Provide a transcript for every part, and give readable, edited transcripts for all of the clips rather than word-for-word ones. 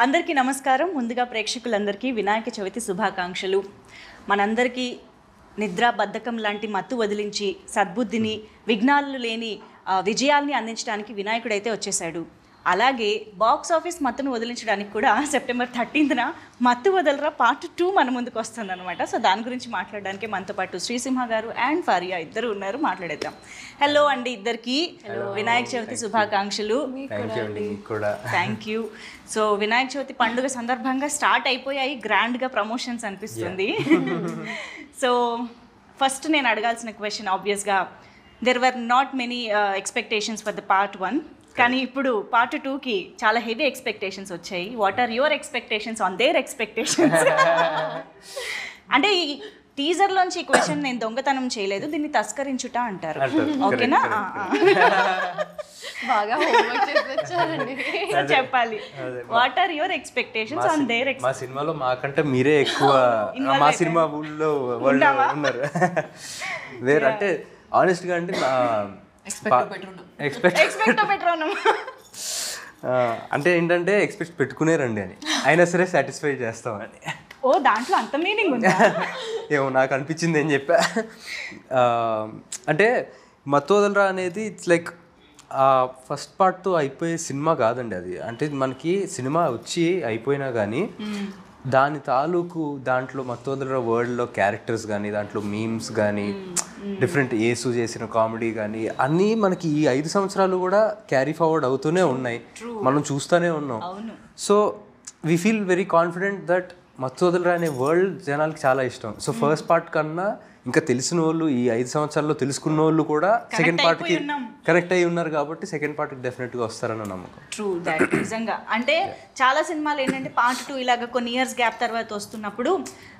అందరికీ నమస్కారం. ముందుగా ప్రేక్షకులందరికీ వినాయక చవితి శుభాకాంక్షలు. మనందరికీ నిద్ర బద్ధకం లాంటి మత్తు వదిలించి సద్బుద్ధిని, విఘ్నాలు లేని విజయాల్ని అందించడానికి వినాయకుడైతే వచ్చేసాడు. అలాగే బాక్స్ ఆఫీస్ మత్తును వదిలించడానికి కూడా సెప్టెంబర్ 13న మత్తు వదలరా పార్ట్ 2 మన ముందుకు వస్తుందన్నమాట. సో దాని గురించి మాట్లాడడానికి మనతో పాటు శ్రీసింహ గారు అండ్ ఫారియా ఇద్దరు ఉన్నారు. మాట్లాడేద్దాం. హలో అండి ఇద్దరికి. వినాయక చవితి శుభాకాంక్షలు. Thank you. So Vinayaka Chavithi పండుగ సందర్భంగా స్టార్ట్ అయిపోయాయి గ్రాండ్గా ప్రమోషన్స్ అనిపిస్తుంది. సో ఫస్ట్ నేను అడగాల్సిన క్వశ్చన్ ఆబ్వియస్గా there were not many expectations for the part 1, కానీ ఇప్పుడు పార్ట్ 2కి చాలా హెవీ ఎక్స్పెక్టేషన్స్ వచ్చాయి. What are your expectations on their expectations? అంటే ఈ టీజర్లోంచి ఈ క్వశ్చన్ నేను దొంగతనం చేయలేదు, దీన్ని తస్కరించుట అంటారు. ఓకేనా? బాగా చెప్పాలి. What are your expectations on their? మా సినిమాలో మాకంటే మీరే ఎక్కువ మా సినిమా ఊళ్ళో ఉన్నారు. వేరే అంటే ఆనెస్ట్గా అంటే నా అంటే ఏంటంటే ఎక్స్పెక్ట్ పెట్టుకునేరండి అని, అయినా సరే సాటిస్ఫై చేస్తామని. ఓ దాంట్లో అంత మీనింగ్ ఉందా? ఏమో నాకు అనిపించింది ఏం చెప్పా. అంటే మత్తు వదలరా అనేది ఇట్స్ లైక్ ఫస్ట్ పార్ట్తో అయిపోయే సినిమా కాదండి అది. అంటే మనకి సినిమా వచ్చి అయిపోయినా కానీ దాని తాలూకు దాంట్లో మత్తు వదలరా వరల్డ్లో క్యారెక్టర్స్ కానీ, దాంట్లో మీమ్స్ కానీ, డిఫరెంట్ యేసు చేసిన కామెడీ కానీ అన్నీ మనకి ఈ 5 సంవత్సరాలు కూడా క్యారీ ఫార్వర్డ్ అవుతూనే ఉన్నాయి, మనం చూస్తూనే ఉన్నాం. So we feel very confident that మత్తు వదలరా అనే వరల్డ్ జనాలకి చాలా ఇష్టం. సో ఫస్ట్ పార్ట్ కన్నా ఇంకా తెలిసిన వాళ్ళు, ఈ 5 సంవత్సరాల్లో తెలుసుకున్న వాళ్ళు కూడా సెకండ్ పార్ట్కి కనెక్ట్ అయ్యి ఉన్నారు కాబట్టి సెకండ్ పార్ట్కి డెఫినెట్గా వస్తారన్న నమ్మకం. True that. నిజంగా అంటే చాలా సినిమాలు ఏంటంటే పార్ట్ 2 ఇలాగ కొన్ని ఇయర్స్ గ్యాప్ తర్వాత వస్తున్నప్పుడు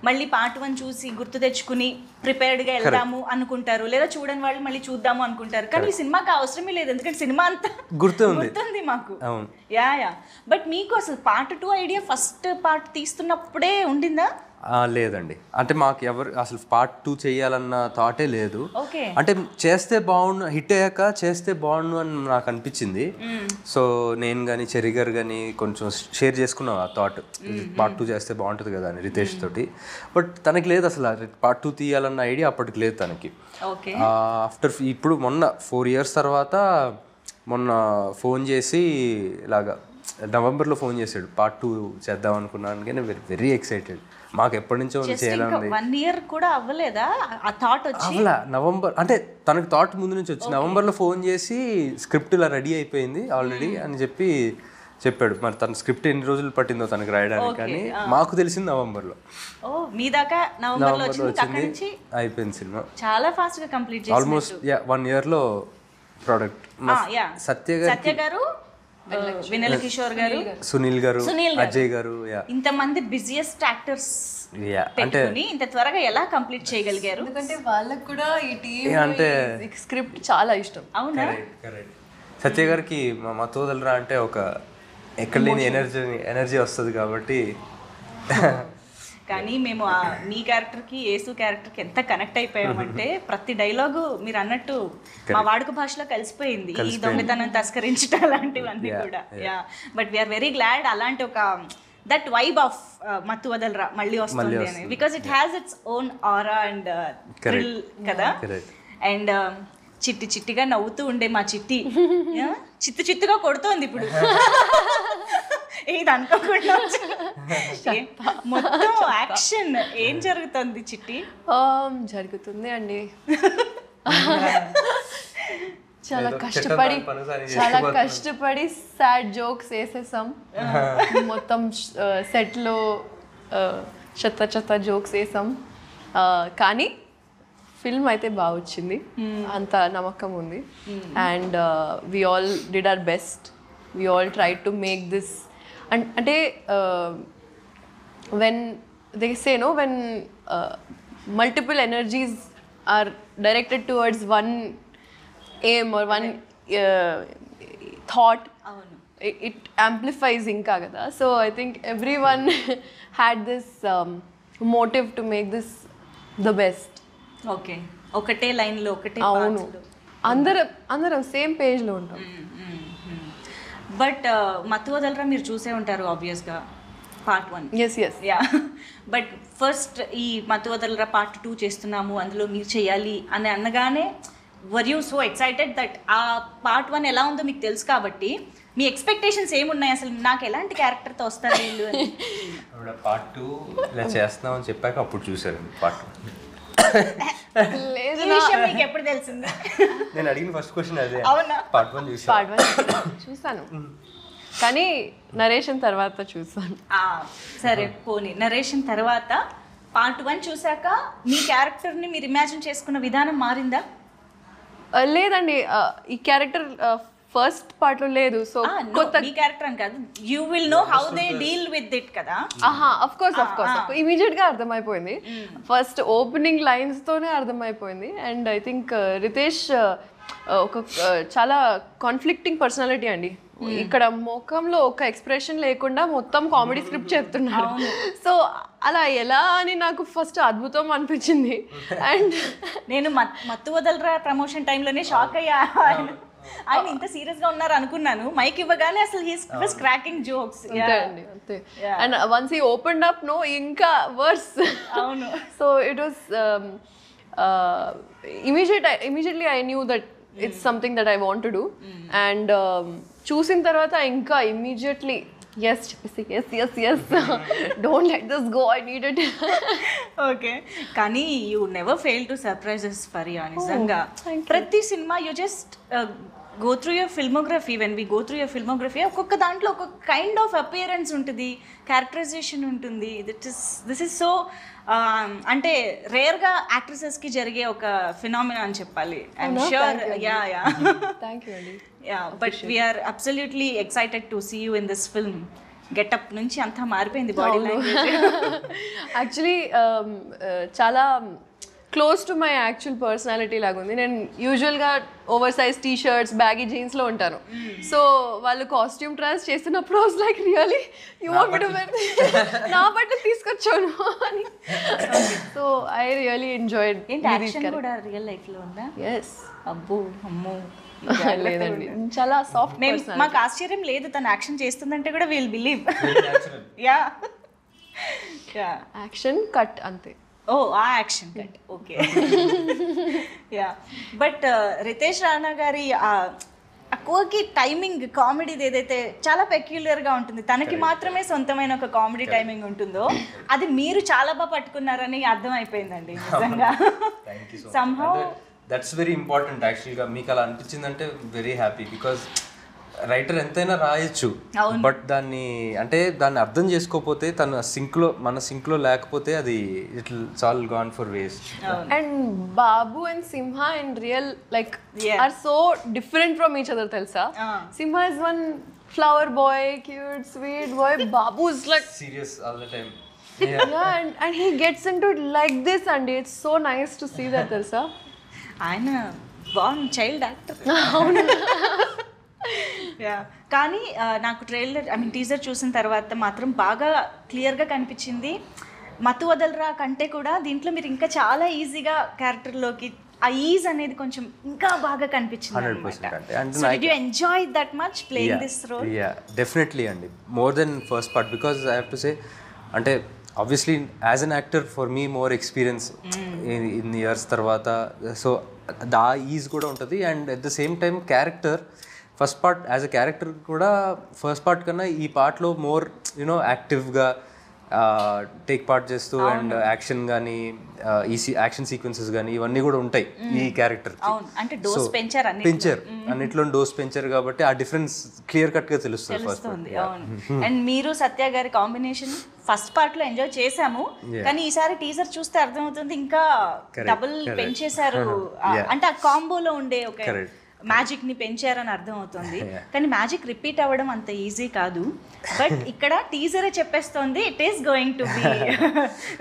మళ్ళీ పార్ట్ 1 చూసి గుర్తు తెచ్చుకుని ప్రిపేర్డ్గా వెళ్దాము అనుకుంటారు, లేదా చూడని వాళ్ళు మళ్ళీ చూద్దాము అనుకుంటారు. కానీ ఈ సినిమాకి అవసరమే లేదు, ఎందుకంటే సినిమా అంతా గుర్తుంది మాకు. యా. బట్ మీకు అసలు పార్ట్ 2 ఐడియా ఫస్ట్ పార్ట్ తీస్తున్నప్పుడే ఉండిందా? లేదండి, అంటే మాకు ఎవరు అసలు పార్ట్ 2 చేయాలన్న థాటే లేదు. ఓకే. అంటే చేస్తే బాగుండు, హిట్ అయ్యాక చేస్తే బాగుండు అని నాకు అనిపించింది. సో నేను కానీ చెర్రీ గారు కానీ కొంచెం షేర్ చేసుకున్నాం ఆ థాట్, పార్ట్ 2 చేస్తే బాగుంటుంది కదా అని రితేష్ తోటి. బట్ తనకి లేదు అసలు పార్ట్ 2 తీయాలన్న ఐడియా అప్పటికి లేదు తనకి. ఆఫ్టర్ ఇప్పుడు మొన్న 4 years తర్వాత మొన్న ఫోన్ చేసి ఇలాగా నవంబర్లో ఫోన్ చేశాడు, పార్ట్ 2 చేద్దాం అనుకున్నాను. కానీ వెరీ ఎక్సైటెడ్, మాకు ఎప్పటి నుంచో చేయాలని. 1 year కూడా అవ్వలేదా ఆ థాట్ వచ్చి? అవ్వలా. నవంబర్ అంటే తనకి థాట్ ముందు నుంచి వచ్చి నవంబర్లో ఫోన్ చేసి స్క్రిప్ట్ ఇలా రెడీ అయిపోయింది ఆల్రెడీ అని చెప్పాడు. మరి తన స్క్రిప్ట్ ఎన్ని రోజులు పట్టిందో తనకి రాయడానికి, కానీ మాకు తెలిసింది నవంబర్లో. మీ దాకా నవంబర్లో వచ్చింది, అయిపోయింది సినిమా. చాలా ఫాస్ట్ గా కంప్లీట్ చేశారు. Almost 1 yearలో product. సత్య గారు, వెన్నెల కిషోర్ గారు, సునీల్ గారు, అజయ్ గారు, ఇంతమంది బిజియెస్ట్ యాక్టర్స్ పెట్టుకుని ఇంత త్వరగా ఎలా కంప్లీట్ చేయగలిగారు? ఎందుకంటే వాళ్ళకు కూడా ఈ టీమ్ అంటే స్క్రిప్ట్ చాలా ఇష్టం. అవునా? సత్య గారికి మా మత్తు వదలరా అంటే ఒక ఎక్కడ లేని ఎనర్జీ వస్తుంది కాబట్టి. కానీ మేము మీ క్యారెక్టర్కి, యేసు క్యారెక్టర్కి ఎంత కనెక్ట్ అయిపోయామంటే ప్రతి డైలాగు మీరు అన్నట్టు మా వాడుక భాషలో కలిసిపోయింది. ఈ దొంగతనం తస్కరించడం అలాంటివన్నీ కూడా. Yeah, but we are very glad అలాంటి ఒక దట్ వైబ్ ఆఫ్ మత్తు వదలరా మళ్ళీ వస్తుంది అని, because it has its own aura and thrill కదా. అండ్ చిట్టి చిట్టిగా నవ్వుతూ ఉండే మా చిట్టి చిత్తుగా కొడుతోంది ఇప్పుడు. ఇది అనుకోకుండా మొత్తం యాక్షన్ ఏం జరుగుతుంది చిట్టి? జరుగుతుంది అండి, చాలా కష్టపడి సాడ్ జోక్స్ వేసేసాం. మొత్తం సెట్లో చెత్త జోక్స్ వేసాం, కానీ ఫిల్మ్ అయితే బాగా వచ్చింది, అంత నమ్మకం ఉంది. And we all did our best, we all try to make this. అంటే when they say no, when multiple energies are directed towards one aim or one thought, it amplifies inka kada. So I think everyone had this motive to make this the best. Okay, ఒకటే లైన్లో ఒకటే అందరం same పేజ్లో ఉంటాం. But మత్తు వదలరా మీరు చూసే ఉంటారు ఆబ్వియస్గా part 1. Yes yes yeah but first ఈ మత్తు వదలరా పార్ట్ 2 చేస్తున్నాము అందులో మీరు చేయాలి అని అనగానే were you so excited that ఆ పార్ట్ 1 ఎలా ఉందో మీకు తెలుసు కాబట్టి మీ ఎక్స్పెక్టేషన్స్ ఏమున్నాయి అసలు నాకు ఎలాంటి క్యారెక్టర్తో వస్తారు వీళ్ళు అని? పార్ట్ 2 ఇలా చేస్తున్నామని చెప్పాక అప్పుడు చూసారండి పార్ట్ 1. లేదు ఈ విషయం మీకు ఎప్పుడు తెలిసింది? నేను అడిగిన ఫస్ట్ క్వశ్చన్ అదే. అవునా? పార్ట్ 1 చూసాను. పార్ట్ 1 చూసాను కానీ నరేషన్ తర్వాత చూసాను. సరే పోనీ నరేషన్ తర్వాత పార్ట్ 1 చూసాక మీ క్యారెక్టర్ని మీరు ఇమాజిన్ చేసుకున్న విధానం మారిందా? లేదండి ఈ క్యారెక్టర్ ఫస్ట్ పార్ట్ లో లేదు. సో కొత్త మీ క్యారెక్టర్ అని కాదు, you will know how they deal with it కదా. అఫ్ కోర్స్ ఇమీడియట్ గా అర్థమైపోయింది. ఫస్ట్ ఓపెనింగ్ లైన్స్ తోనే అర్థమైపోయింది. అండ్ ఐ థింక్ రితేష్ ఒక చాలా కాన్ఫ్లిక్టింగ్ పర్సనాలిటీ అండి. ఇక్కడ ముఖంలో ఒక ఎక్స్ప్రెషన్ లేకుండా మొత్తం కామెడీ స్క్రిప్ట్ చెప్తున్నాడు. సో అలా ఎలా అని నాకు ఫస్ట్ అద్భుతం అనిపించింది. అండ్ నేను మత్తు వదలరా ప్రమోషన్ టైంలోనే షాక్ అయ్యా, ఆయన ఇంత సీరియస్ గా ఉన్నారు అనుకున్నాను. మైక్ ఇవ్వగానే అసలు హీస్ వాస్ క్రాకింగ్ జోక్స్. అంతే. And once he opened up no ఇంకా వర్స్. అవును. So it was immediately I knew that it's something that I want to do. And చూసిన తర్వాత ఇంకా immediately yes don't let this go, I need it. Okay, కానీ you never fail to surprises Faria. నిజంగా ప్రతి సినిమా you just go through your filmography. When we go through your filmography ఒక్కొక్క దాంట్లో ఒక్కొక్క కైండ్ ఆఫ్ అపియరెన్స్ ఉంటుంది, క్యారెక్టరైజేషన్ ఉంటుంది. This is so అంటే రేర్గా యాక్ట్రెసెస్కి జరిగే ఒక ఫినామినా అని చెప్పాలి. I'm sure. Ya thank you అండి. But we're absolutely excited to see you in this film. Getup నుంచి అంతా మారిపోయింది బాడీ లాంగ్వేజ్. యాక్చువల్లీ చాలా close to my actual personality లాగా ఉంది. నేను యూజువల్గా over size T shirts baggy జీన్స్లో ఉంటాను. సో వాళ్ళు కాస్ట్యూమ్ ట్రయల్స్ చేస్తున్నప్పుడు was like really you want me to wear, నా బట్టలు తీసుకొచ్చాను అని. So I really enjoyed. ఏంటి యాక్షన్ కూడా రియల్ లైఫ్లో ఉందా? ఎస్. అబ్బో అమ్మో. లేదండి, చాలా సాఫ్ట్. మాకు ఆశ్చర్యం లేదు తను యాక్షన్ చేస్తుందంటే కూడా will believe. Yeah action cut అంతే. ఓ ఆ action cut, okay. Yeah but Ritesh Rana గారి కోకి టైమింగ్ కామెడీది ఏదైతే చాలా పెక్యులర్గా ఉంటుంది, తనకి మాత్రమే సొంతమైన ఒక కామెడీ టైమింగ్ ఉంటుందో అది మీరు చాలా బాగా పట్టుకున్నారని అర్థమైపోయిందండి నిజంగా. సంహౌ దట్స్ వెరీ ఇంపార్టెంట్ యాక్చువల్గా. మీకు అలా అనిపించిందంటే వెరీ హ్యాపీ. బికాజ్ రైటర్ ఎంతైనా రాయొచ్చు, బట్ దాన్ని అర్థం చేసుకోకపోతే మన సింక్లో లేకపోతే అది it's all gone for waste. And Babu and Simha in real like are so different from each other తెలుసా. Simha is one flower boy, cute sweet boy. Babu is like serious all the time. and he gets into it like this and it's so nice to see that తెలుసా. ఆయన బాగుంది child actor. కానీ నాకు trailer teaser చూసిన తర్వాత మాత్రం బాగా క్లియర్గా కనిపించింది. మత్తు వదలరా కంటే కూడా దీంట్లో మీరు ఇంకా చాలా ఈజీగా క్యారెక్టర్లోకి ఆ ఈజ్ అనేది కొంచెం ఇంకా బాగా కనిపించింది. 100%. So did you enjoy that much playing this role? Yeah, definitely అండి. More than first part because I have to say అంటే obviously as an actor for me more experience in years తర్వాత so the is కూడా ఉంటుంది. And at the same time character first part as a character కూడా first part కన్నా ఈ పార్ట్లో more you know యాక్టివ్గా take part చేస్తూ అండ్ యాక్షన్ కానీ యాక్షన్ సీక్వెన్సెస్ కానీ ఇవన్నీ కూడా ఉంటాయి ఈ క్యారెక్టర్. పెంచారు అన్నిట్లో డోస్ పెంచారు కాబట్టి ఆ డిఫరెన్స్ క్లియర్ కట్ గా తెలుస్తుంది ఫస్ట్. అండ్ మీరు సత్య గారి కాంబినేషన్ ఫస్ట్ పార్ట్ లో ఎంజాయ్ చేసాము, కానీ ఈసారి టీజర్ చూస్తే అర్థమవుతుంది ఇంకా డబుల్ పెంచేశారు. అంటే ఆ కాంబోలో ఉండే ఒక మ్యాజిక్ ని పెంచారని అర్థం అవుతుంది. కానీ మ్యాజిక్ రిపీట్ అవ్వడం అంత ఈజీ కాదు. బట్ ఇక్కడ టీజరే చెప్పేస్తోంది it is going to be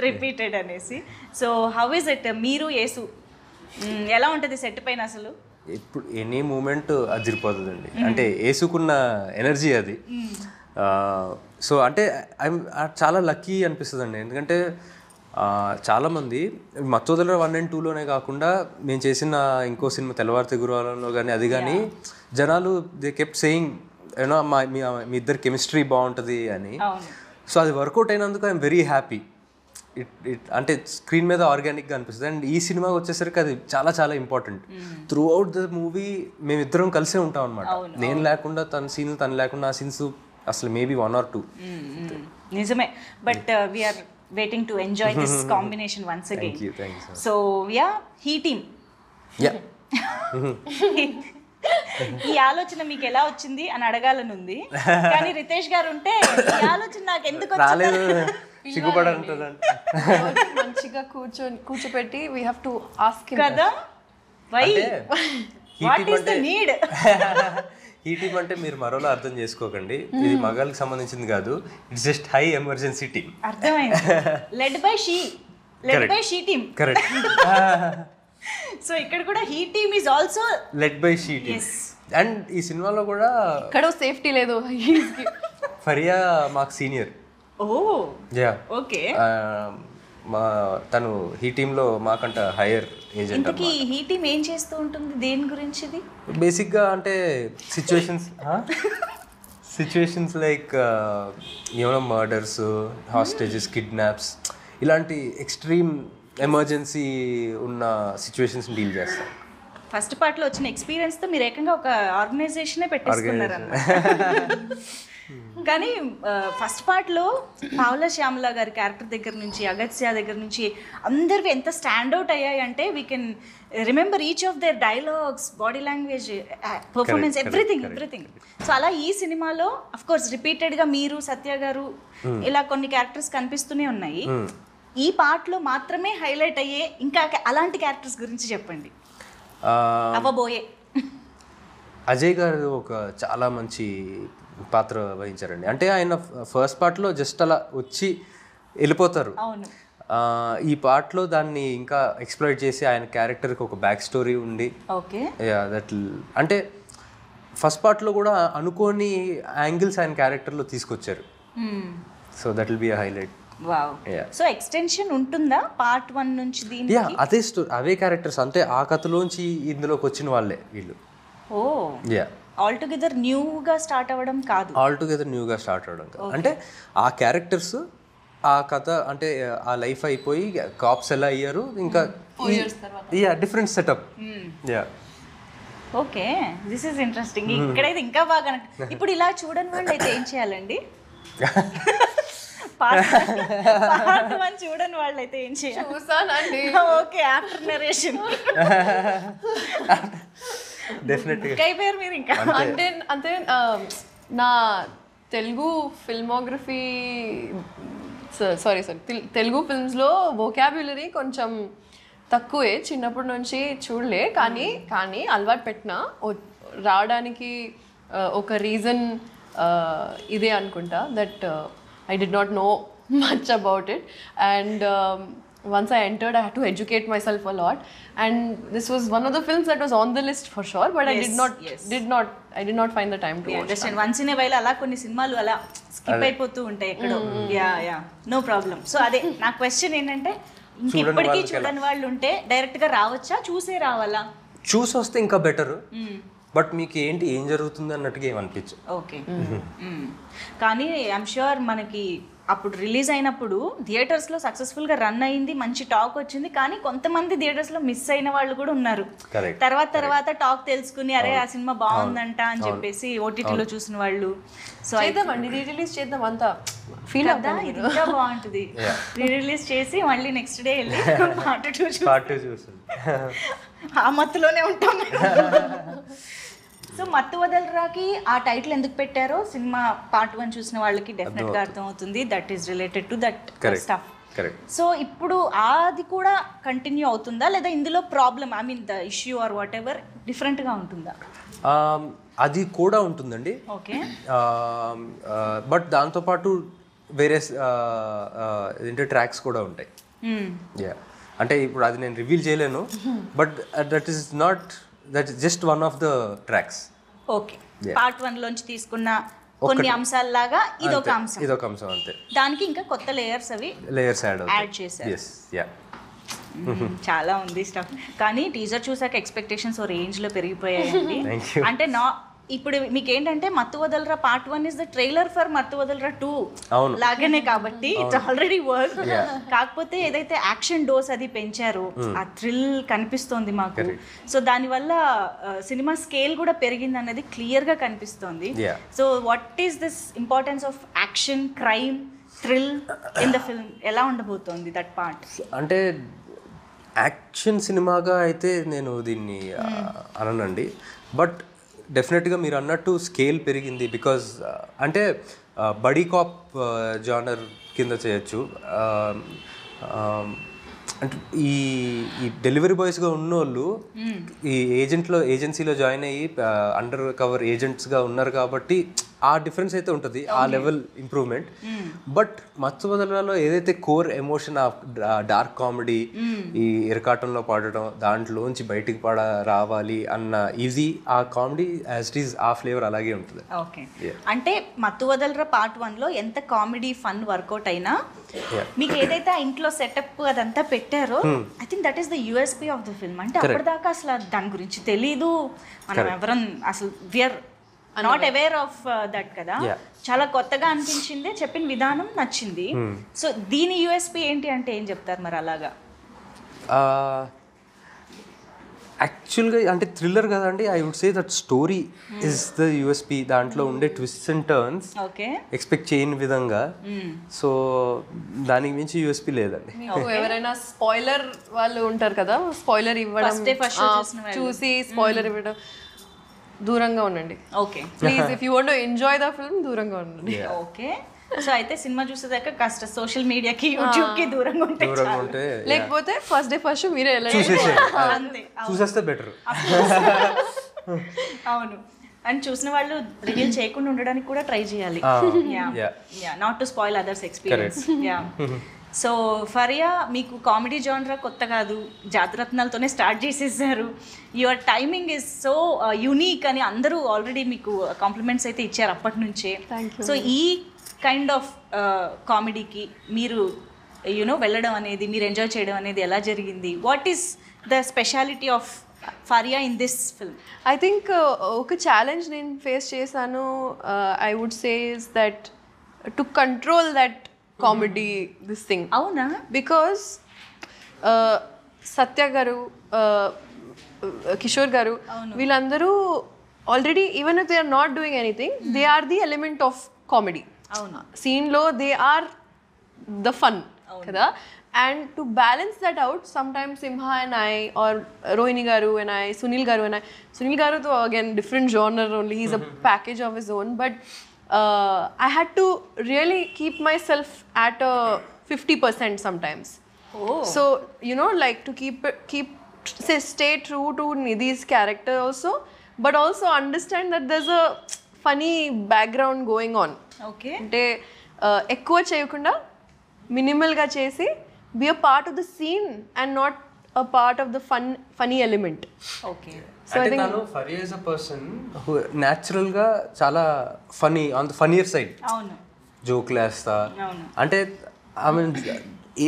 repeated అనేసి. సో హౌ ఇస్ ఇట్ మీరు యేసు ఎలా ఉంటుంది సెట్ పైన అసలు? ఇప్పుడు ఎనీ మూమెంట్ అదిరిపోతుందండి. అంటే యేసుకున్న ఎనర్జీ అది. సో అంటే చాలా లక్కీ అనిపిస్తుంది అండి. ఎందుకంటే చాలామంది మత్తు వదలరా 1 and 2లోనే కాకుండా మేము చేసిన ఇంకో సినిమా తెల్లవారితే గురువారంలో కానీ అది కానీ జనాలు దే కెప్ట్ సేయింగ్ యూనో మీ ఇద్దరు కెమిస్ట్రీ బాగుంటుంది అని. అవును. సో అది వర్కౌట్ అయినందుకు ఐఎమ్ వెరీ హ్యాపీ. అంటే స్క్రీన్ మీద ఆర్గానిక్గా అనిపిస్తుంది. అండ్ ఈ సినిమాకి వచ్చేసరికి అది చాలా చాలా important. Through out the movie మేమిద్దరం కలిసే ఉంటాం అనమాట. నేను లేకుండా తన సీన్లు, తను లేకుండా ఆ సీన్స్ అసలు మేబీ 1 or 2. నిజమే. But we are waiting to enjoy this combination once again. Thank you. So yeah, he team, ఈ ఆలోచన మీకు ఎలా వచ్చింది అని అడగాలని ఉంది, కానీ రితేష్ గారు ఉంటే ఈ ఆలోచన నాకు ఎందుకు రాలేదు, సిగ్గుపడంటుందండి. మంచిగా కూర్చోపెట్టి వీ హ్యావ్ టు ఆస్క్ కదా, why what is the need. ఈ టీమ్ అంటే మీరు మరోలా అర్థం చేసుకోకండి, ఇది మగాళ్ళకి సంబంధించింది కాదు. It's just high emergency team. అర్థమైంది. Led by she team. Correct. So ఇక్కడ కూడా he team is also led by she team. And ఈ సినిమాలో కూడా ఇక్కడ సేఫ్టీ లేదు. ఫరియా మాకు సీనియర్. Oh ya, okay. తను హీ టీంలో మాకంట హైయర్ ఏజెంట్. ఇంతకీ హీ టీమ్ ఏం చేస్తూ ఉంటుంది, దేని గురించిది? బేసిక్గా అంటే సిచ్యువేషన్స్ లైక్ ఏమైనా మర్డర్స్, హాస్టేజెస్, కిడ్నాప్స్, ఇలాంటి ఎక్స్ట్రీమ్ ఎమర్జెన్సీ ఉన్న సిచ్యువేషన్స్ డీల్ చేస్తాం. ఫస్ట్ పార్ట్లో వచ్చిన ఎక్స్పీరియన్స్తో మీరు ఏకంగా ఒక ఆర్గనైజేషనే పెట్టేసుకున్నారు అన్నమాట. కానీ ఫస్ట్ పార్ట్లో పావుల శ్యామల గారి క్యారెక్టర్ దగ్గర నుంచి, అగత్య దగ్గర నుంచి అందరివి ఎంత స్టాండ్ అవుట్ అయ్యాయి అంటే we can remember each of their dialogues, body language, performance, everything. So అలా ఈ సినిమాలో అఫ్ కోర్స్ రిపీటెడ్గా మీరు, సత్య గారు, ఇలా కొన్ని క్యారెక్టర్స్ కనిపిస్తూనే ఉన్నాయి. ఈ పార్ట్లో మాత్రమే హైలైట్ అయ్యే ఇంకా అలాంటి క్యారెక్టర్స్ గురించి చెప్పండి. అవ్వబోయే అజయ్ గారు ఒక చాలా మంచి పాత్ర వహించారండి. అంటే ఆయన ఫస్ట్ పార్ట్లో జస్ట్ అలా వచ్చి వెళ్ళిపోతారు. అవును. ఈ పార్ట్లో దాన్ని ఇంకా ఎక్స్ప్లోర్ చేసి ఆయన క్యారెక్టర్కి ఒక బ్యాక్ స్టోరీ ఉండి, ఓకే, దట్ అంటే ఫస్ట్ పార్ట్లో కూడా అనుకోని యాంగిల్స్ ఆయన క్యారెక్టర్లో తీసుకొచ్చారు. So that will be a highlight. Wow. So extension ఉంటుందా పార్ట్ 1 నుంచి దీనికి? యా, అదే అవే క్యారెక్టర్స్, అంటే ఆ కథలోంచి ఇందులోకి వచ్చిన వాళ్ళే వీళ్ళు. ఓ యా, ఆల్ టుగెదర్ న్యూగా స్టార్ట్ అవ్వడం కాదు, ఆల్ టుగెదర్ న్యూగా స్టార్ట్ అవ్వడం కాదు. అంటే ఆ క్యారెక్టర్స్, ఆ కథ, అంటే ఆ లైఫ్ అయిపోయి కాప్స్ ఎలా అయ్యారు, ఇంకా yeah different setup. Yeah, okay, this is interesting. ఇక్కడైతే ఇంకా బాగా. ఇప్పుడు ఇలా చూడని వాళ్ళు అయితే ఏం చేయాలండి? పార్ట్ 1 చూడని వాళ్ళు అయితే ఏం చేయాలి? చూసానండి. ఓకే, ఆఫ్టర్ నరేషన్ డెఫినెట్గా అయిపోయారు మీరు ఇంకా. అంటే నా తెలుగు ఫిల్మోగ్రఫీ, సారీ తెలుగు ఫిల్మ్స్లో వొకాబ్యులరీ కొంచెం తక్కువే, చిన్నప్పటి నుంచి చూడలే. కానీ అలవాటు పెట్టిన రావడానికి ఒక రీజన్ ఇదే అనుకుంటా, that I did not know much about it, and once I entered I had to educate myself a lot, and this was one of the films that was on the list for sure, but I did not find the time to watch. Understand. Once in a while అలా కొన్ని సినిమాలు అలా skip అయిపోతూ ఉంటాయి ఎక్కడో. Yeah, no problem. So అదే నా question ఏంటంటే, ఇంకెప్పటికీ చూడని వాళ్ళు ఉంటే డైరెక్ట్గా రావచ్చా, చూసే రావాలా? చూసి వస్తే ఇంకా బెటర్, బట్ మీకు ఏం జరుగుతుంది అన్నట్టుగా ఏమనిపించు. ఓకే. కానీ ఐఎమ్ ష్యూర్ మనకి అప్పుడు రిలీజ్ అయినప్పుడు థియేటర్స్లో సక్సెస్ఫుల్గా రన్ అయింది, మంచి టాక్ వచ్చింది. కానీ కొంతమంది థియేటర్స్లో మిస్ అయిన వాళ్ళు కూడా ఉన్నారు. తర్వాత టాక్ తెలుసుకుని అరే ఆ సినిమా బాగుందంట అని చెప్పేసి ఓటీటీలో చూసిన వాళ్ళు. సో చేద్దామండి, రీ రిలీజ్ చేద్దాం, అంతా ఫీల్ అవుతా, ఇది ఇంకా బాగుంటుంది. రీ రిలీజ్ చేసి మళ్ళీ నెక్స్ట్ డే వెళ్ళి పార్ట్ 2 చూసి ఆ మత్తులోనే ఉంటాం. సో మత్తు వదలరాకి ఆ టైటిల్ ఎందుకు పెట్టారో సినిమా పార్ట్ 1 చూసిన వాళ్ళకి డెఫినెట్గా అర్థమవుతుంది. That is related to that stuff. So ఇప్పుడు అది కూడా కంటిన్యూ అవుతుందా, లేదా ఇందులో problem, I mean the issue or what ever డిఫరెంట్గా ఉంటుందా? అది కూడా ఉంటుందండి. ఓకే. బట్ దాంతోపాటు వేరే ఏంటంటే ట్రాక్స్ కూడా ఉంటాయి. యా, అంటే ఇప్పుడు అది నేను రివీల్ చేయలేను, but that is just one of the tracks. Okay, part 1 లోంచి తీసుకున్న కొన్ని అంశాలలాగా ఇదొక అంశం అంతే. దానికి ఇంకా కొత్త లేయర్స్ యాడ్ చేశారు. చాలా ఉంది స్టఫ్. కానీ టీజర్ చూసాక ఎక్స్పెక్టేషన్స్ ఓ రేంజ్ లో పెరిగిపోయాయండి. అంటే ఇప్పుడు మీకు ఏంటంటే మత్తు వదలరా part 1 is the trailer for మత్తు వదలరా 2 అవును. లాగానే కాబట్టి ఇట్స్ ఆల్రెడీ వర్క్. కాకపోతే ఏదైతే యాక్షన్ డోస్ అది పెంచారో ఆ థ్రిల్ కనిపిస్తోంది మాకు. సో దానివల్ల సినిమా స్కేల్ కూడా పెరిగింది అనేది క్లియర్ గా కనిపిస్తోంది. So what is this importance of action, crime, thrill in the film ఎలా ఉండబోతోంది దట్ పార్ట్? అంటే యాక్షన్ సినిమాగా అయితే నేను దీన్ని అననండి, బట్ డెఫినెట్గా మీరు అన్నట్టు స్కేల్ పెరిగింది. బికాజ్ అంటే బడీ కాప్ జానర్ కింద చేయొచ్చు. అంటే ఈ డెలివరీ బాయ్స్గా ఉన్నోళ్ళు ఈ ఏజెన్సీలో జాయిన్ అయ్యి అండర్ కవర్ ఏజెంట్స్గా ఉన్నారు కాబట్టి ఆ డిఫరెన్స్ అయితే ఉంటుంది, ఆ లెవెల్ ఇంప్రూవ్మెంట్. బట్ మత్తు వదలరాలో ఏదైతే core emotion of dark comedy, ఈ ఇరకాటంలో పాడటం, దాంట్లోంచి బయటికి రావాలి అన్న ఇది ఆ కామెడీ యాజ్ ఇట్ ఈస్ ఆ ఫ్లేవర్ అలాగే ఉంటుంది. ఓకే, అంటే మత్తు వదలరా పార్ట్ 1లో ఎంత కామెడీ ఫన్ వర్కౌట్ అయినా మీకు ఏదైతే ఆ ఇంట్లో సెటప్ అదంతా పెట్టారో I think that is the USP of the film. అంటే అప్పటిదాకా అసలు దాని గురించి తెలీదు, మనం ఎవరం అసలు we are not aware of that కదా. చాలా కొత్తగా అనిపించింది, చెప్పిన విధానం నచ్చింది. సో దీని యూఎస్పీ ఏంటి అంటే ఏం చెప్తారు మరి? అలాగా యాక్చువల్గా అంటే థ్రిల్లర్ కదండి, I would say that story is the USP. దాంట్లో ఉండే ట్విస్ట్స్ అండ్ టర్న్స్ ఎక్స్పెక్ట్ చేయని విధంగా. సో దానికి మించి యూఎస్పీ లేదండి. ఎవరైనా స్పాయిలర్ వాళ్ళు ఉంటారు కదా, స్పాయిలర్ ఇవ్వడం, చూసి స్పాయిలర్ ఇవ్వడం దూరంగా ఉండండి. Okay please, if you want to enjoy the film దూరంగా ఉండండి. ఓకే, సో అయితే సినిమా చూసేదాకా కాస్త సోషల్ మీడియాకి, యూట్యూబ్కి దూరంగా ఉంటే, లేకపోతే ఫస్ట్ డే ఫస్ట్ మీరే చూసేస్తే బెటర్. అవును, అండ్ చూసిన వాళ్ళు రివీల్ చేయకుండా ఉండడానికి కూడా ట్రై చేయాలి, not to spoil others experience. So Faria, మీకు కామెడీ జానరా కొత్త కాదు, జాతిరత్నాలతోనే స్టార్ట్ చేసేసారు. Your timing is so unique అని అందరూ ఆల్రెడీ మీకు కాంప్లిమెంట్స్ అయితే ఇచ్చారు అప్పటి నుంచే. సో ఈ కైండ్ ఆఫ్ కామెడీకి మీరు వెళ్ళడం అనేది, మీరు ఎంజాయ్ చేయడం అనేది ఎలా జరిగింది? What is the speciality of Faria in this film? I think ఒక ఛాలెంజ్ నేను ఫేస్ చేశాను, I would say is that to control that comedy this thing. అవునా? బికాస్ సత్య గారు, కిషోర్ గారు, వీళ్ళందరూ already even if they are not doing anything, they are the element of comedy. అవును, సీన్లో they are the fun కదా. And to balance that out, sometimes Simha and I, or Rohini garu and I, Sunil garu and I, Sunil garu though again different genre only, he's a package of his own, but I had to really keep myself at a 50% sometimes. So like to stay true to Nidhi's character also, but also understand that there's a funny background going on. Okay, అంటే ఎక్కువ చేయకుండా మినిమల్గా చేసి be a part of the scene and not a part of the funny element. Okay, so I think Fariya is a person who natural గా చాలా funny, on the funnier side. అవును, జోక్లు వేస్తా, అంటే I mean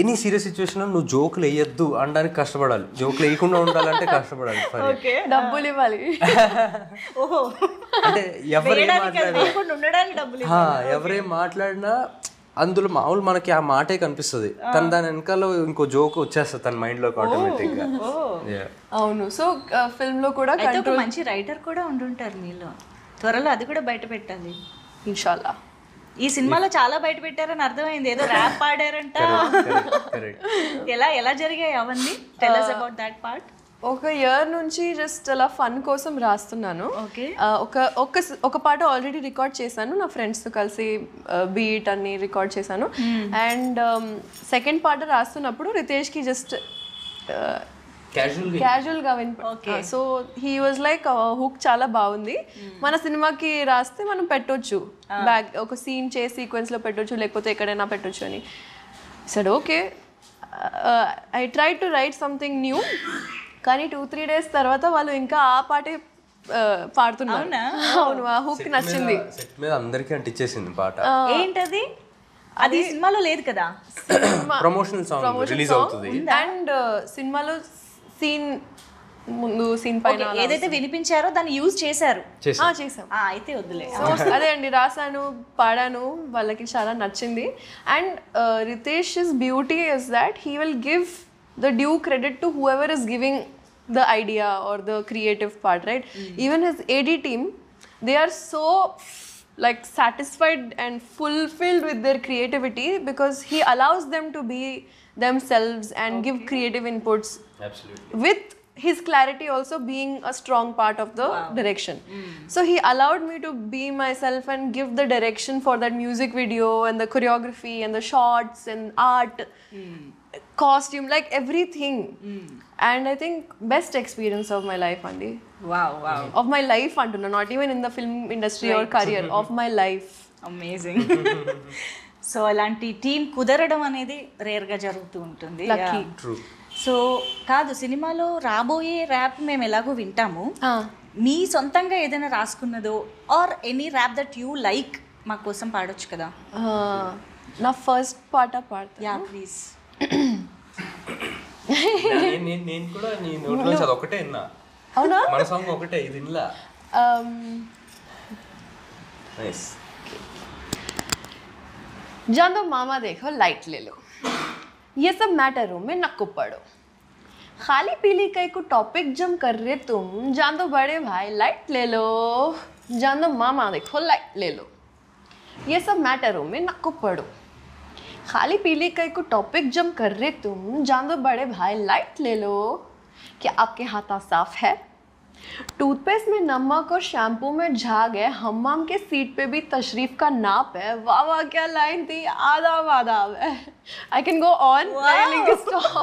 any serious situation నువ్వు జోకులు వేయొద్దు అనడానికి కష్టపడాలి, జోకులు వేయకుండా ఉండాలంటే కష్టపడాలి. డబ్బులు ఇవ్వాలి, అంటే ఎవరేం మాట్లాడినా అందులో మామూలు మనకి ఆ మాటే కనిపిస్తుంది, తను దాని వెనకాల ఇంకో జోక్ వచ్చేస్తుంది తన మైండ్ లోకి ఆటోమేటిక్ గా. అవును, సో ఫిల్మ్ లో కూడా మంచి రైటర్ కూడా ఉండుంటారు మీలో, త్వరలో అది కూడా బయట పెట్టాలి ఇన్షాల్లా. ఈ సినిమాలో చాలా బయట పెట్టారని అర్థమైంది, ఏదో ర్యాప్ పాడారంట, ఎలా జరిగాయి అవన్నీ? Tell us about that part. ఒక ఇయర్ నుంచి జస్ట్ అలా ఫన్ కోసం రాస్తున్నాను. ఒక పాట ఆల్రెడీ రికార్డ్ చేశాను, నా ఫ్రెండ్స్తో కలిసి బీట్ అన్ని రికార్డ్ చేశాను. అండ్ సెకండ్ పాట రాస్తున్నప్పుడు రితేష్కి జస్ట్ క్యాజువల్గా so he was like hook చాలా బాగుంది, మన సినిమాకి రాస్తే మనం పెట్టొచ్చు, ఒక సీన్ చేసి సీక్వెన్స్లో పెట్టొచ్చు, లేకపోతే ఎక్కడైనా పెట్టొచ్చు అని. Said okay, I try to write something new. కానీ 2-3 days తర్వాత వాళ్ళు ఇంకా ఆ పాటే పాడుతున్నారు. అవును, ఆ హుక్ నచ్చింది, అందరికీ అంటించేసింది పాట. ఏంటది? అది సినిమాలో లేదు కదా, ప్రమోషనల్ సాంగ్ రిలీజ్ అవుతుంది. అండ్ సినిమాలో సీన్ ముందు సీన్ పైన ఏదైతే వినిపించారో దాన్ని యూజ్ చేశారు. చేసాం. అయితే వద్దులే. సో అదే అండి, రాసాను, పాడాను, వాళ్ళకి చాలా నచ్చింది. And Ritesh is beauty is that he will give the due credit to whoever is giving the idea or the creative part, right? Even his AD team, they are so like satisfied and fulfilled with their creativity because he allows them to be themselves and give creative inputs. Absolutely. With his clarity also being a strong part of the direction. So he allowed me to be myself and give the direction for that music video and the choreography and the shots and art, costume, like everything. And I think best experience of my life, Andy. Wow. Of my life, Antuna, not even in the film industry or career, of my life. Amazing. So అలాంటి team కుదరడం అనేది రేర్గా జరుగుతూ ఉంటుంది. Lucky. True. So కాదు, సినిమాలో రాబోయే rap మేము ఎలాగో వింటాము, మీ సొంతంగా ఏదైనా రాసుకున్నదో or any rap that you like మా కోసం పాడొచ్చు కదా? నా ఫస్ట్ పాట పాడతా. Ya please. నేను కూడా నీ నోట్లో అది ఒకటే విన్నా. అవునా? మన సాంగ్ ఒకటే, ఇది వినలా. నైస్. जान दो मामा देखो लाइट ले लो, ये सब मैटरों में नक्को पड़ो, खाली पीली कई को टॉपिक जम कर रहे तुम, जान दो बड़े भाई लाइट ले लो, जान दो मामा देखो लाइट ले लो, ये सब मैटरों में नक्को पड़ो, खाली पीली कई को टॉपिक जम कर रहे तुम, जान दो बड़े भाई लाइट ले लो, क्या आपके हाथा साफ है? टूथपेस्ट में नमक और शैम्पू में झाग है, हम्माम के सीट पे भी तशरीफ का नाप है, वाह वाह क्या लाइन थी, आदाब आदाब है. I can go on. Stop.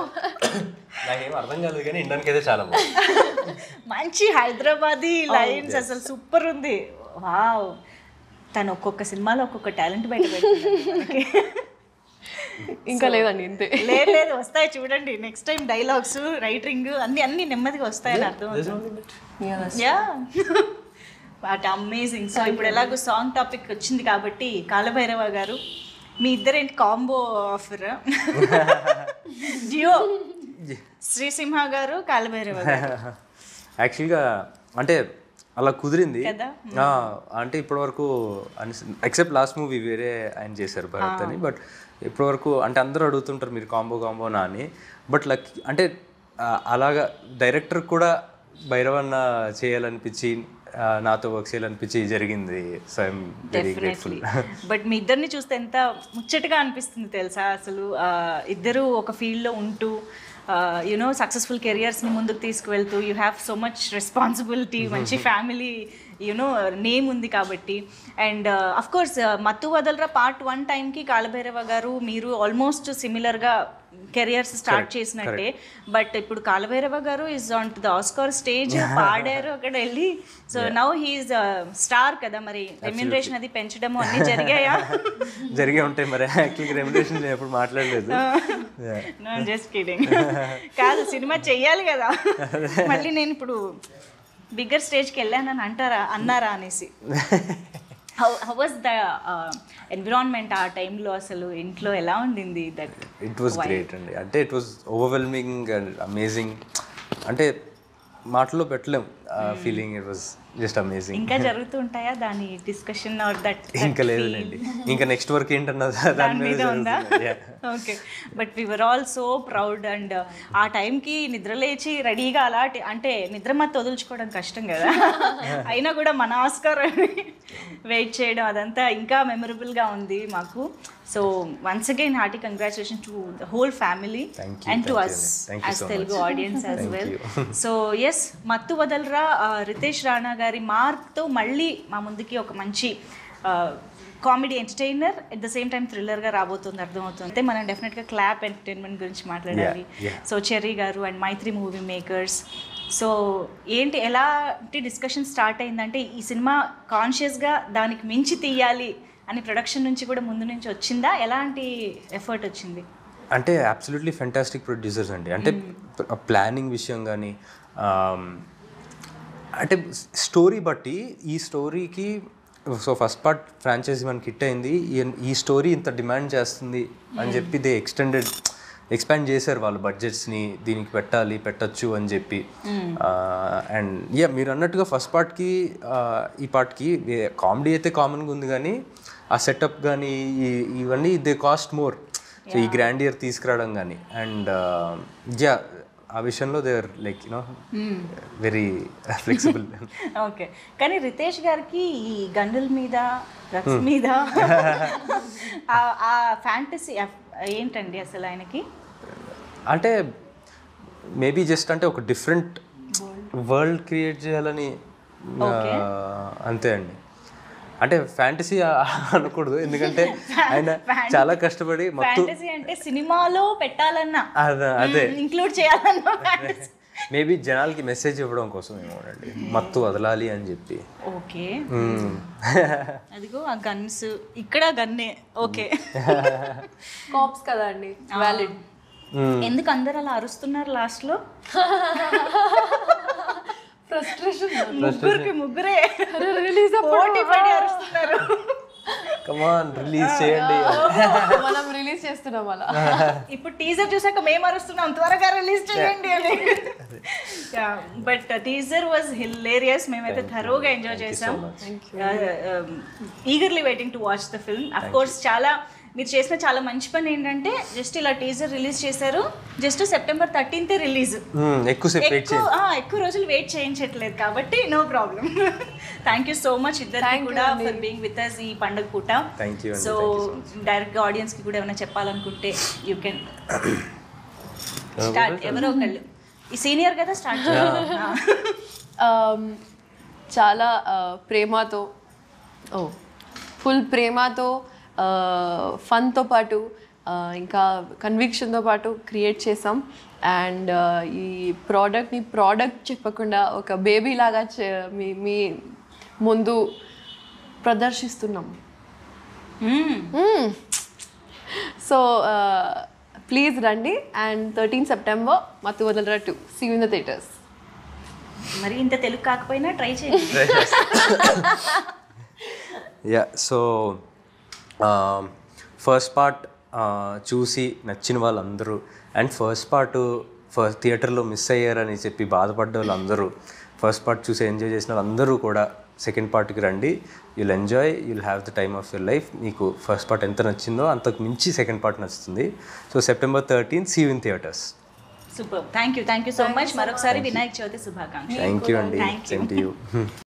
నాకేం అర్థం కాదు కానీ ఇండియన్కి అయితే చాలా బాగుంది. మంచి హైదరాబాదీ లైన్స్, అసలు సూపర్ ఉంది. వావ్, తను ఒక్కొక్క సినిమాలో ఒక్కొక్క టాలెంట్ బయట పెడుతుంది. ఇంకా లేదండి, ఇంతే. లేదు వస్తాయి చూడండి, నెక్స్ట్ టైం డైలాగ్స్ రైటింగ్ అన్ని నెమ్మదిగా వస్తాయని అర్థం. Yeah but amazing. సో ఇప్పుడు ఎలాగో సాంగ్ టాపిక్ వచ్చింది కాబట్టి కాలభైరవ గారు, మీ ఇద్దరేంటి కాంబో ఆఫర్? జియో శ్రీసింహ గారు, కాలభైరవ గారు. యాక్చువల్గా అంటే అలా కుదిరింది కదా. అంటే ఇప్పటివరకు ఎక్సెప్ట్ లాస్ట్ మూవీ వేరే ఆయన చేశారు భరత్ అని, బట్ ఇప్పటివరకు అంటే అందరూ అడుగుతుంటారు మీరు కాంబోనా అని, బట్ లక్కీ అంటే అలాగా డైరెక్టర్ కూడా భైరవన్న చేయాలనిపించి నాతో వర్క్ చేయాలనిపించి జరిగింది. So I'm very grateful. But మీ ఇద్దరిని చూస్తే ఎంత ముచ్చటగా అనిపిస్తుంది తెలుసా అసలు. ఇద్దరు ఒక ఫీల్డ్లో ఉంటూ యునో సక్సెస్ఫుల్ కెరియర్స్ని ముందుకు తీసుకువెళ్తూ, you have so much responsibility, మంచి ఫ్యామిలీ యునో నేమ్ ఉంది కాబట్టి. అండ్ అఫ్కోర్స్ మత్తు వదలరా పార్ట్ 1 టైంకి కాలభైరవ గారు మీరు ఆల్మోస్ట్ సిమిలర్గా కెరియర్స్ స్టార్ట్ చేసినట్టే. బట్ ఇప్పుడు కాలభైరవ గారు is on to the Oscar stage, పాడారు అక్కడ వెళ్ళి. సో నౌ హీఈస్ స్టార్ కదా, మరి రెమ్యూనరేషన్ అది పెంచడము అన్నీ జరిగాయా? జరిగే ఉంటాయి మరి. యాక్చువల్గా రెమ్యూనరేషన్ నేను ఎప్పుడు మాట్లాడలేదు. No just kidding. కాదు, సినిమా చెయ్యాలి కదా, మళ్ళీ నేను ఇప్పుడు బిగ్గర్ స్టేజ్కి వెళ్ళానని అన్నారా అనేసి. హౌ వాజ్ ద ఎన్విరాన్మెంట్ ఆ టైంలో? అసలు ఇంట్లో ఎలా ఉండింది? దట్ ఇట్ వాజ్ గ్రేట్ అండి. అంటే it was overwhelming and amazing. అంటే మాటలో పెట్టలేం ఫీలింగ్. It was just amazing. ఇంకా జరుగుతూ ఉంటాయా దాని డిస్కషన్ ఆర్ దట్? ఇంకా లేదులేండి, ఇంకా నెక్స్ట్ వర్క్ ఏంటన్నది దాని మీద ఉందా? Okay. But we were all so proud. And ఆ టైంకి నిద్ర లేచి రెడీగా అలాంటి, అంటే నిద్ర మత్తు వదులుచుకోవడం కష్టం కదా, అయినా కూడా మన ఆస్కార్ వెయిట్ చేయడం అదంతా ఇంకా మెమరబుల్గా ఉంది మాకు. So once again hearty congratulation to the whole family and to us as Telugu audience as well. So yes, Mathu Vadalara Riteish Rana గారి మార్క్తో మళ్ళీ మా ముందుకి ఒక మంచి comedy entertainer at the same time థ్రిల్లర్గా రాబోతుంది, అర్థమవుతుంది. అయితే మనం డెఫినెట్గా క్లాప్ ఎంటర్టైన్మెంట్ గురించి మాట్లాడాలి. సో చెర్రీ గారు and Mythri movie makers. So ఏంటి, ఎలాంటి డిస్కషన్ స్టార్ట్ అయిందంటే ఈ సినిమా కాన్షియస్గా దానికి మించి తీయాలి అని ప్రొడక్షన్ నుంచి కూడా ముందు నుంచి వచ్చిందా? ఎలాంటి ఎఫర్ట్ వచ్చింది? అంటే అబ్సల్యూట్లీ ఫెంటాస్టిక్ ప్రొడ్యూసర్స్ అండి. అంటే ప్లానింగ్ విషయం కానీ, అంటే స్టోరీ బట్టి ఈ స్టోరీకి, సో ఫస్ట్ పార్ట్ ఫ్రాంచైజీ మనకి హిట్ అయింది, ఈ స్టోరీ ఇంత డిమాండ్ చేస్తుంది అని చెప్పి దే ఎక్స్టెండెడ్ ఎక్స్పాండ్ చేశారు వాళ్ళు బడ్జెట్స్ని, దీనికి పెట్టచ్చు అని చెప్పి. అండ్ మీరు అన్నట్టుగా ఫస్ట్ పార్ట్కి ఈ పార్ట్కి కామెడీ అయితే కామన్గా ఉంది, కానీ ఆ సెటప్ కానీ ఇవన్నీ దే కాస్ట్ మోర్. సో ఈ గ్రాండియర్ తీసుకురావడం కానీ అండ్ ఆ విషయంలో they are like very flexible. Okay, కానీ రితేష్ గారికి ఈ గన్నుల మీద డ్రగ్స్ మీద ఆ ఫ్యాంటసీ ఏంటండి అసలు ఆయనకి? అంటే మేబీ జస్ట్ అంటే ఒక డిఫరెంట్ వరల్డ్ క్రియేట్ చేయాలని అంతే అండి. అంటే ఫ్యాంటసీ అనకూడదు, ఎందుకంటే ఆయన చాలా కష్టపడి ఫ్యాంటసీ అంటే సినిమాలో పెట్టాలన్నా అదే ఇంక్లూడ్ చేయాలన్నా మేబీ జనాలకి మెసేజ్ ఇవ్వడం కోసం ఏమోనండి, మత్తు వదలాలి అని చెప్పి. ఓకే, అదిగో ఆ గన్స్, ఇక్కడ గన్నే. ఓకే, కాప్స్ కదా అండి, వ్యాలిడ్. ఎందుకు అందరు అలా అరుస్తున్నారు లాస్ట్ లో? ఫ్రస్ట్రేషన్, ముగ్గురే రిలీజ్ పోటీ పడి అరుస్తున్నారు. కమాన్ రిలీజ్ చేయండి. మనం రిలీజ్ చేస్తున్నాం అలా. ఇప్పుడు టీజర్ చూసాక మేము అరుస్తున్నాం త్వరగా రిలీజ్ చేయండి అని. But teaser was hilarious. మేమైతే థరోగా ఎంజాయ్ చేసాం. Eagerly waiting to watch the film. Of course చాలా మీరు చేసిన చాలా మంచి పని ఏంటంటే జస్ట్ ఇలా టీజర్ రిలీజ్ చేశారు, జస్ట్ September 13th రిలీజ్. ఎక్కువ రోజులు వెయిట్ చేయించట్లేదు కాబట్టి no problem. Thank you so much ఇద్దరికి కూడా ఫర్ బీయింగ్ విత్ అస్ ఈ పండుగ పూట. సో డైరెక్ట్గా ఆడియన్స్కి కూడా ఏమైనా చెప్పాలనుకుంటే యూ కెన్ స్టార్ట్. ఎవరో ఒకళ్ళు, ఈ సీనియర్ కదా, స్టార్ట్. చాలా ప్రేమతో, ఫుల్ ప్రేమతో, ఫన్తో పాటు ఇంకా కన్విక్షన్తో పాటు క్రియేట్ చేసాం. అండ్ ఈ ప్రోడక్ట్ చెప్పకుండా ఒక బేబీ లాగా మీ ముందు ప్రదర్శిస్తున్నాం. సో ప్లీజ్ రండి. And 13 September Mathu Vadalara 2 see you in the theatres. మరి ఇంత తెలుగు కాకపోయినా ట్రై చేయండి. సో ఫస్ట్ పార్ట్ చూసి నచ్చిన వాళ్ళందరూ అండ్ ఫస్ట్ థియేటర్లో మిస్ అయ్యారని చెప్పి బాధపడ్డ వాళ్ళందరూ, ఫస్ట్ పార్ట్ చూసి ఎంజాయ్ చేసిన వాళ్ళందరూ కూడా సెకండ్ పార్ట్కి రండి. You'll enjoy, you'll have the time of your life. మీకు ఫస్ట్ పార్ట్ ఎంత నచ్చిందో అంతకు మించి సెకండ్ పార్ట్ నచ్చుతుంది. So September 13th see you in theatres. Super, thank you so much. మరొకసారి వినాయక చవితి శుభాకాంక్షలు. థ్యాంక్ యూ అండి. Same to you.